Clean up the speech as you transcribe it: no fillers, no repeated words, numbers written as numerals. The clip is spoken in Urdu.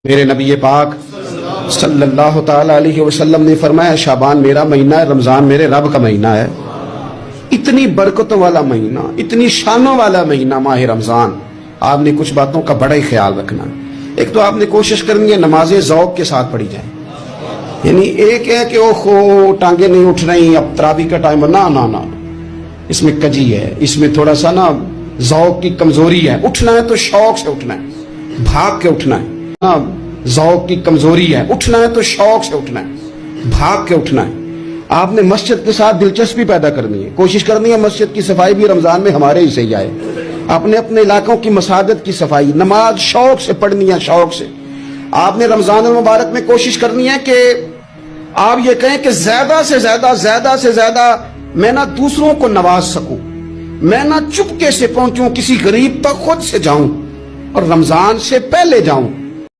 میرے نبی پاک صلی اللہ تعالی علیہ وسلم نے فرمایا شعبان میرا مہینہ ہے، رمضان میرے رب کا مہینہ ہے۔ اتنی برکتوں والا مہینہ، اتنی شانوں والا مہینہ ماہ رمضان، آپ نے کچھ باتوں کا بڑا ہی خیال رکھنا ہے۔ ایک تو آپ نے کوشش کرنی ہے نمازیں ذوق کے ساتھ پڑھی جائیں، یعنی ایک ہے کہ اوہو ٹانگیں نہیں اٹھ رہی اب تراویح کا ٹائم، نہ اس میں کجی ہے، اس میں تھوڑا سا نا ذوق کی کمزوری ہے۔ اٹھنا ہے تو شوق سے اٹھنا ہے، بھاگ کے اٹھنا ہے۔ ذوق کی کمزوری ہے، اٹھنا ہے تو شوق سے اٹھنا ہے، بھاگ کے اٹھنا ہے۔ آپ نے مسجد کے ساتھ دلچسپی پیدا کرنی ہے، کوشش کرنی ہے مسجد کی صفائی بھی رمضان میں ہمارے ہی سے ہی آئے۔ اپنے اپنے علاقوں کی مساجد کی صفائی، نماز شوق سے پڑھنی ہے، شوق سے۔ آپ نے رمضان المبارک میں کوشش کرنی ہے کہ آپ یہ کہیں کہ زیادہ سے زیادہ میں نہ دوسروں کو نواز سکوں، میں نہ چپکے سے پہنچوں کسی غریب تک، خود سے جاؤں اور رمضان سے پہلے جاؤں۔